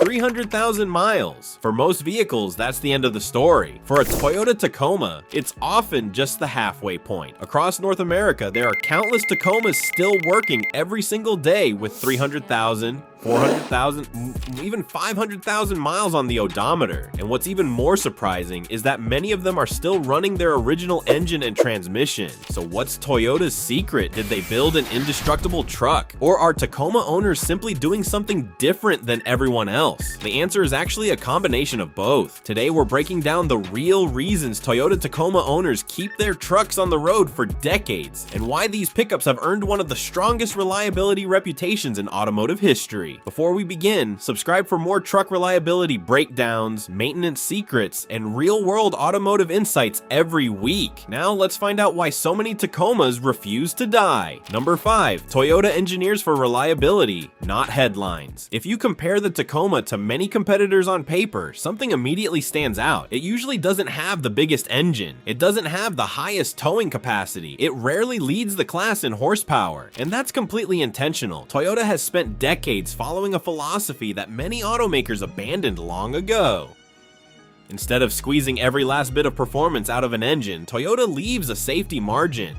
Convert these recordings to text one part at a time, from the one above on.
300,000 miles. For most vehicles, that's the end of the story. For a Toyota Tacoma, it's often just the halfway point. Across North America, there are countless Tacomas still working every single day with 300,000, 400,000, even 500,000 miles on the odometer. And what's even more surprising is that many of them are still running their original engine and transmission. So what's Toyota's secret? Did they build an indestructible truck? Or are Tacoma owners simply doing something different than everyone else? The answer is actually a combination of both. Today we're breaking down the real reasons Toyota Tacoma owners keep their trucks on the road for decades, and why these pickups have earned one of the strongest reliability reputations in automotive history. Before we begin, subscribe for more truck reliability breakdowns, maintenance secrets, and real-world automotive insights every week. Now let's find out why so many Tacomas refuse to die. Number 5. Toyota engineers for reliability, not headlines. If you compare the Tacoma to many competitors on paper, something immediately stands out. It usually doesn't have the biggest engine. It doesn't have the highest towing capacity. It rarely leads the class in horsepower, and that's completely intentional. Toyota has spent decades following a philosophy that many automakers abandoned long ago. Instead of squeezing every last bit of performance out of an engine, Toyota leaves a safety margin.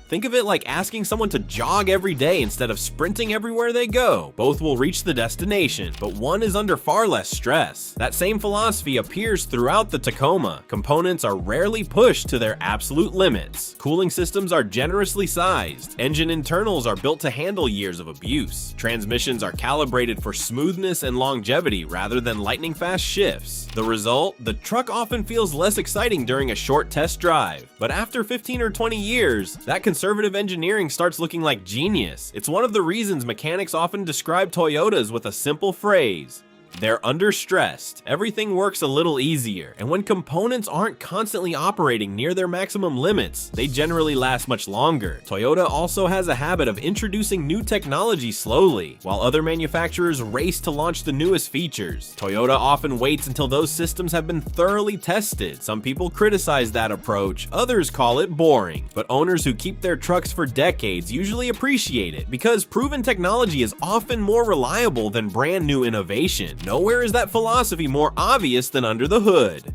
Think of it like asking someone to jog every day instead of sprinting everywhere they go. Both will reach the destination, but one is under far less stress. That same philosophy appears throughout the Tacoma. Components are rarely pushed to their absolute limits. Cooling systems are generously sized. Engine internals are built to handle years of abuse. Transmissions are calibrated for smoothness and longevity rather than lightning-fast shifts. The result? The truck often feels less exciting during a short test drive. But after 15 or 20 years, that conservative engineering starts looking like genius. It's one of the reasons mechanics often describe Toyotas with a simple phrase: they're understressed. Everything works a little easier, and when components aren't constantly operating near their maximum limits, they generally last much longer. Toyota also has a habit of introducing new technology slowly. While other manufacturers race to launch the newest features, Toyota often waits until those systems have been thoroughly tested. Some people criticize that approach, others call it boring, but owners who keep their trucks for decades usually appreciate it because proven technology is often more reliable than brand new innovation. Nowhere is that philosophy more obvious than under the hood.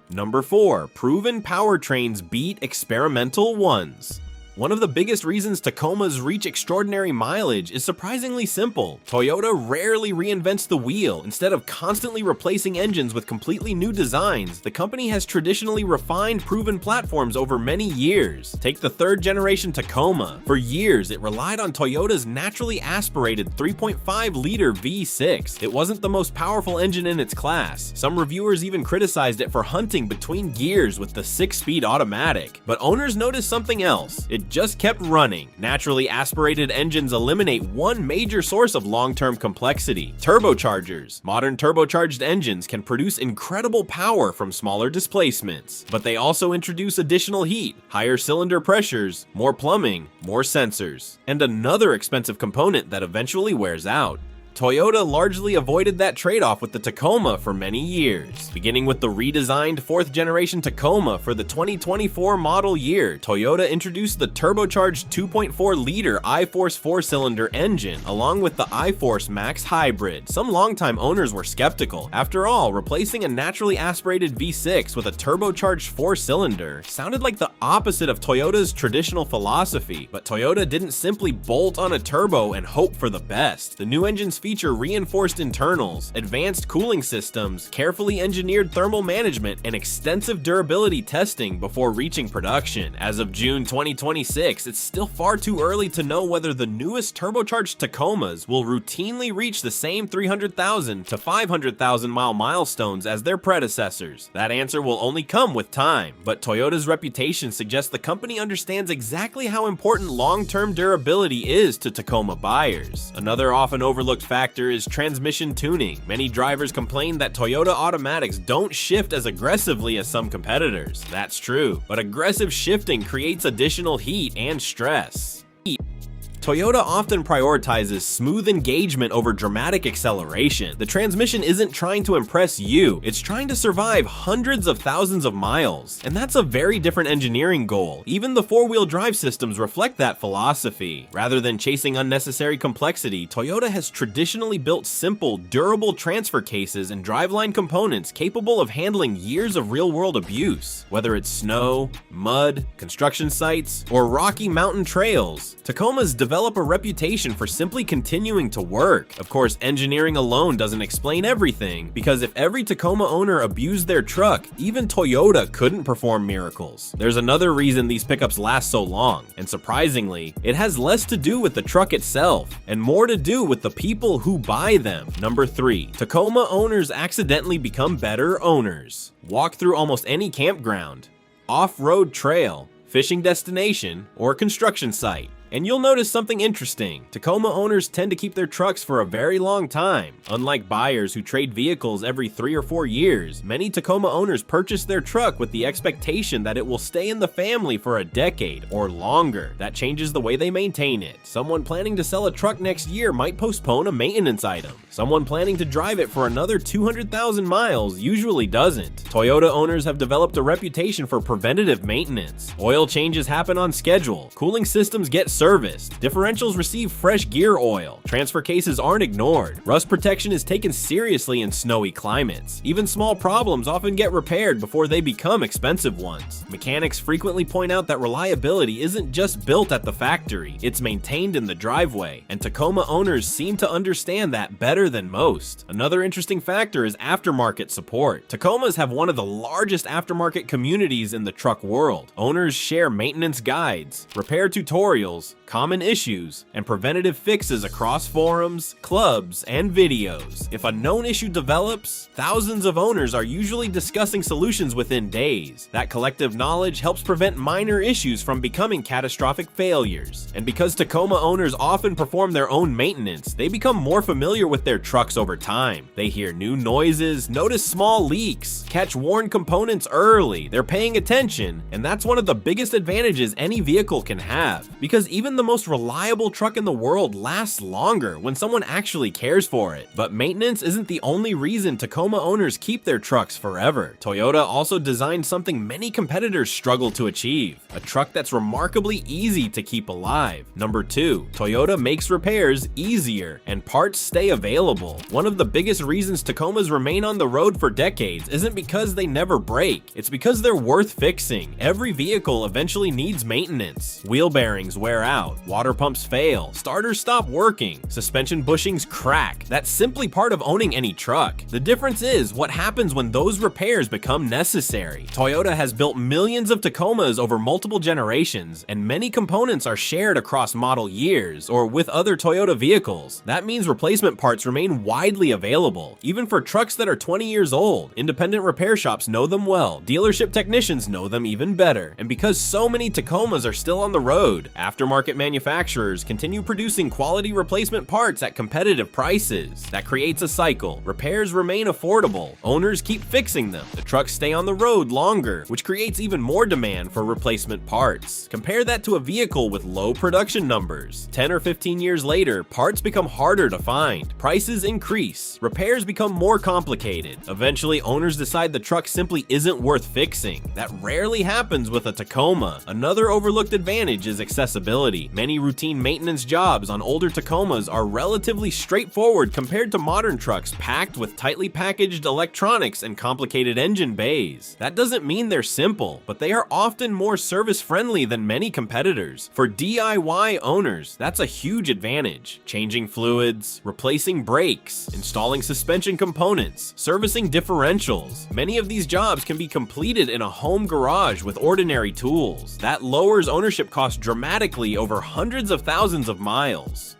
Number 4. Proven powertrains beat experimental ones. One of the biggest reasons Tacomas reach extraordinary mileage is surprisingly simple. Toyota rarely reinvents the wheel. Instead of constantly replacing engines with completely new designs, the company has traditionally refined proven platforms over many years. Take the third generation Tacoma. For years, it relied on Toyota's naturally aspirated 3.5-liter V6. It wasn't the most powerful engine in its class. Some reviewers even criticized it for hunting between gears with the 6-speed automatic. But owners noticed something else. It just kept running. Naturally aspirated engines eliminate one major source of long-term complexity: turbochargers. Modern turbocharged engines can produce incredible power from smaller displacements, but they also introduce additional heat, higher cylinder pressures, more plumbing, more sensors, and another expensive component that eventually wears out. Toyota largely avoided that trade-off with the Tacoma for many years. Beginning with the redesigned 4th generation Tacoma for the 2024 model year, Toyota introduced the turbocharged 2.4-liter iForce 4-cylinder engine, along with the iForce Max Hybrid. Some longtime owners were skeptical. After all, replacing a naturally aspirated V6 with a turbocharged 4-cylinder sounded like the opposite of Toyota's traditional philosophy, but Toyota didn't simply bolt on a turbo and hope for the best. The new engine's feature reinforced internals, advanced cooling systems, carefully engineered thermal management, and extensive durability testing before reaching production. As of June 2026, it's still far too early to know whether the newest turbocharged Tacomas will routinely reach the same 300,000 to 500,000 mile milestones as their predecessors. That answer will only come with time, but Toyota's reputation suggests the company understands exactly how important long-term durability is to Tacoma buyers. Another often overlooked factor is transmission tuning. Many drivers complain that Toyota automatics don't shift as aggressively as some competitors. That's true, but aggressive shifting creates additional heat and stress. Toyota often prioritizes smooth engagement over dramatic acceleration. The transmission isn't trying to impress you, it's trying to survive hundreds of thousands of miles. And that's a very different engineering goal. Even the four-wheel drive systems reflect that philosophy. Rather than chasing unnecessary complexity, Toyota has traditionally built simple, durable transfer cases and driveline components capable of handling years of real-world abuse. Whether it's snow, mud, construction sites, or rocky mountain trails, Tacomas develop a reputation for simply continuing to work. Of course, engineering alone doesn't explain everything, because if every Tacoma owner abused their truck, even Toyota couldn't perform miracles. There's another reason these pickups last so long, and surprisingly, it has less to do with the truck itself, and more to do with the people who buy them. Number 3. Tacoma owners accidentally become better owners. Walk through almost any campground, off-road trail, fishing destination, or construction site, and you'll notice something interesting. Tacoma owners tend to keep their trucks for a very long time. Unlike buyers who trade vehicles every 3 or 4 years, many Tacoma owners purchase their truck with the expectation that it will stay in the family for a decade or longer. That changes the way they maintain it. Someone planning to sell a truck next year might postpone a maintenance item. Someone planning to drive it for another 200,000 miles usually doesn't. Toyota owners have developed a reputation for preventative maintenance. Oil changes happen on schedule. Cooling systems get serviced. Differentials receive fresh gear oil. Transfer cases aren't ignored. Rust protection is taken seriously in snowy climates. Even small problems often get repaired before they become expensive ones. Mechanics frequently point out that reliability isn't just built at the factory, it's maintained in the driveway, and Tacoma owners seem to understand that better than most. Another interesting factor is aftermarket support. Tacomas have one of the largest aftermarket communities in the truck world. Owners share maintenance guides, repair tutorials, common issues, and preventative fixes across forums, clubs, and videos. If a known issue develops, thousands of owners are usually discussing solutions within days. That collective knowledge helps prevent minor issues from becoming catastrophic failures. And because Tacoma owners often perform their own maintenance, they become more familiar with their trucks over time. They hear new noises, notice small leaks, catch worn components early. They're paying attention, and that's one of the biggest advantages any vehicle can have, because even the most reliable truck in the world lasts longer when someone actually cares for it. But maintenance isn't the only reason Tacoma owners keep their trucks forever. Toyota also designed something many competitors struggle to achieve: a truck that's remarkably easy to keep alive. Number 2, Toyota makes repairs easier and parts stay available. One of the biggest reasons Tacomas remain on the road for decades isn't because they never break, it's because they're worth fixing. Every vehicle eventually needs maintenance. Wheel bearings wear out, water pumps fail, starters stop working, suspension bushings crack. That's simply part of owning any truck. The difference is what happens when those repairs become necessary. Toyota has built millions of Tacomas over multiple generations, and many components are shared across model years or with other Toyota vehicles. That means replacement parts remain widely available, even for trucks that are 20 years old. Independent repair shops know them well, dealership technicians know them even better, and because so many Tacomas are still on the road, aftermarket manufacturers continue producing quality replacement parts at competitive prices. That creates a cycle. Repairs remain affordable, owners keep fixing them, the trucks stay on the road longer, which creates even more demand for replacement parts. Compare that to a vehicle with low production numbers. 10 or 15 years later, parts become harder to find, prices increase, repairs become more complicated. Eventually, owners decide the truck simply isn't worth fixing. That rarely happens with a Tacoma. Another overlooked advantage is accessibility. Many routine maintenance jobs on older Tacomas are relatively straightforward compared to modern trucks packed with tightly packaged electronics and complicated engine bays. That doesn't mean they're simple, but they are often more service-friendly than many competitors. For DIY owners, that's a huge advantage. Changing fluids, replacing brakes, installing suspension components, servicing differentials. Many of these jobs can be completed in a home garage with ordinary tools. That lowers ownership costs dramatically over hundreds of thousands of miles.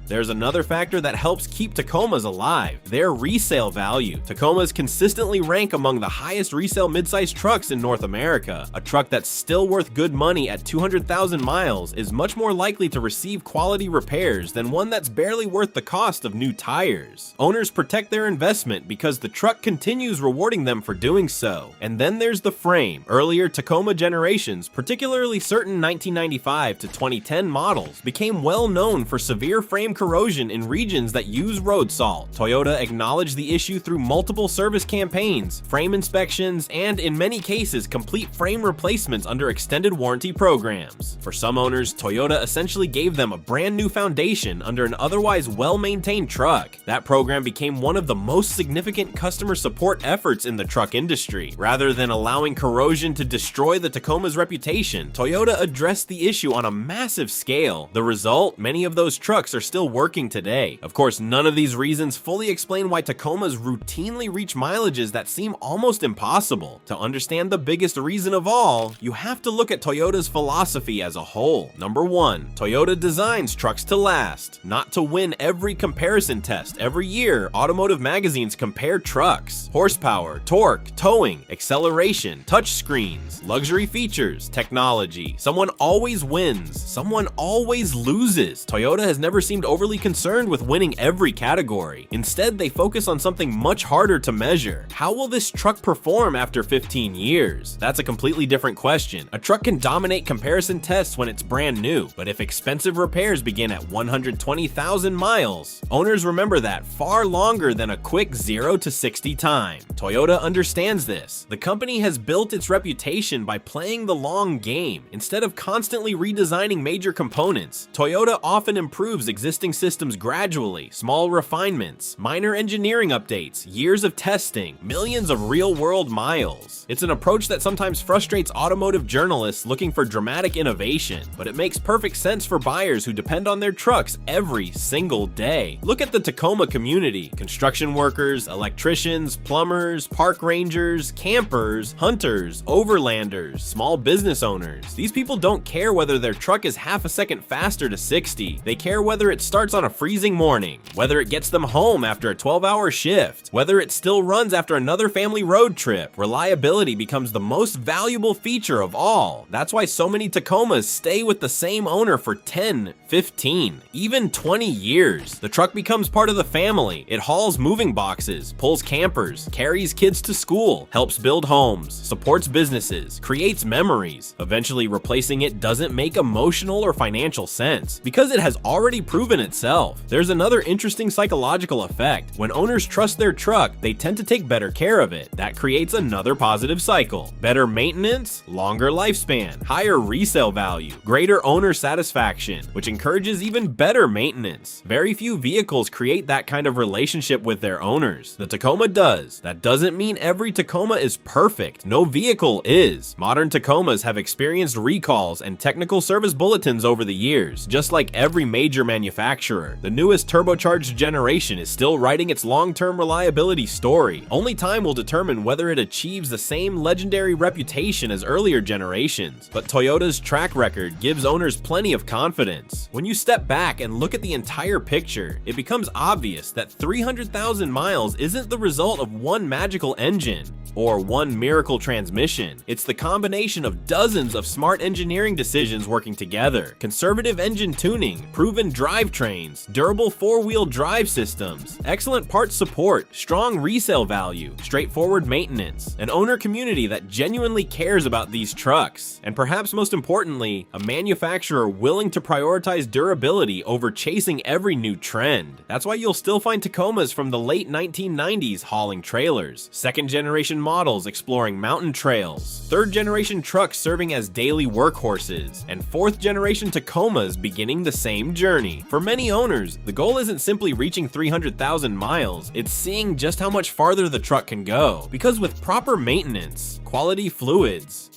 There's another factor that helps keep Tacomas alive: their resale value. Tacomas consistently rank among the highest resale midsize trucks in North America. A truck that's still worth good money at 200,000 miles is much more likely to receive quality repairs than one that's barely worth the cost of new tires. Owners protect their investment because the truck continues rewarding them for doing so. And then there's the frame. Earlier Tacoma generations, particularly certain 1995 to 2010 models, became well known for severe frame corrosion in regions that use road salt. Toyota acknowledged the issue through multiple service campaigns, frame inspections, and in many cases complete frame replacements under extended warranty programs. For some owners, Toyota essentially gave them a brand new foundation under an otherwise well-maintained truck. That program became one of the most significant customer support efforts in the truck industry. Rather than allowing corrosion to destroy the Tacoma's reputation, Toyota addressed the issue on a massive scale. The result? Many of those trucks are still working today. Of course, none of these reasons fully explain why Tacomas routinely reach mileages that seem almost impossible. To understand the biggest reason of all, you have to look at Toyota's philosophy as a whole. Number 1, Toyota designs trucks to last, not to win every comparison test. Every year, automotive magazines compare trucks: horsepower, torque, towing, acceleration, touchscreens, luxury features, technology. Someone always wins, someone always loses. Toyota has never seemed overly concerned with winning every category. Instead, they focus on something much harder to measure. How will this truck perform after 15 years? That's a completely different question. A truck can dominate comparison tests when it's brand new, but if expensive repairs begin at 120,000 miles, owners remember that far longer than a quick 0 to 60 time. Toyota understands this. The company has built its reputation by playing the long game. Instead of constantly redesigning major components, Toyota often improves existing systems gradually. Small refinements, minor engineering updates, years of testing, millions of real-world miles. It's an approach that sometimes frustrates automotive journalists looking for dramatic innovation, but it makes perfect sense for buyers who depend on their trucks every single day. Look at the Tacoma community: construction workers, electricians, plumbers, park rangers, campers, hunters, overlanders, small business owners. These people don't care whether their truck is half a second faster to 60. They care whether it starts on a freezing morning, whether it gets them home after a 12-hour shift, whether it still runs after another family road trip. Reliability becomes the most valuable feature of all. That's why so many Tacomas stay with the same owner for 10, 15, even 20 years. The truck becomes part of the family. It hauls moving boxes, pulls campers, carries kids to school, helps build homes, supports businesses, creates memories. Eventually, replacing it doesn't make emotional or financial sense because it has already proven itself. There's another interesting psychological effect. When owners trust their truck, they tend to take better care of it. That creates another positive cycle. Better maintenance, longer lifespan, higher resale value, greater owner satisfaction, which encourages even better maintenance. Very few vehicles create that kind of relationship with their owners. The Tacoma does. That doesn't mean every Tacoma is perfect. No vehicle is. Modern Tacomas have experienced recalls and technical service bulletins over the years, just like every major manufacturer. The newest turbocharged generation is still writing its long-term reliability story. Only time will determine whether it achieves the same legendary reputation as earlier generations, but Toyota's track record gives owners plenty of confidence. When you step back and look at the entire picture, it becomes obvious that 300,000 miles isn't the result of one magical engine or one miracle transmission. It's the combination of dozens of smart engineering decisions working together: conservative engine tuning, proven drivetrains, durable four-wheel drive systems, excellent parts support, strong resale value, straightforward maintenance, an owner community that genuinely cares about these trucks, and perhaps most importantly, a manufacturer willing to prioritize durability over chasing every new trend. That's why you'll still find Tacomas from the late 1990s hauling trailers, second-generation models exploring mountain trails, third-generation trucks serving as daily workhorses, and fourth-generation Tacomas beginning the same journey. For many owners, the goal isn't simply reaching 300,000 miles, it's seeing just how much farther the truck can go. Because with proper maintenance, quality fluids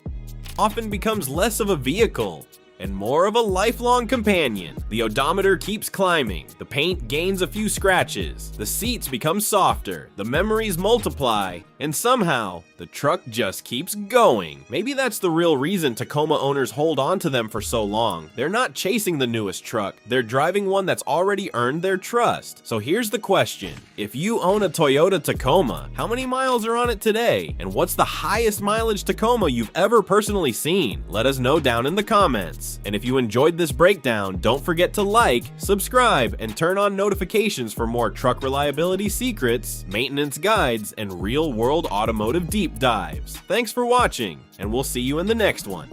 often becomes less of a vehicle and more of a lifelong companion. The odometer keeps climbing, the paint gains a few scratches, the seats become softer, the memories multiply, and somehow, the truck just keeps going. Maybe that's the real reason Tacoma owners hold on to them for so long. They're not chasing the newest truck, they're driving one that's already earned their trust. So here's the question. If you own a Toyota Tacoma, how many miles are on it today? And what's the highest mileage Tacoma you've ever personally seen? Let us know down in the comments. And if you enjoyed this breakdown, don't forget to like, subscribe, and turn on notifications for more truck reliability secrets, maintenance guides, and real-world automotive deep dives. Thanks for watching, and we'll see you in the next one.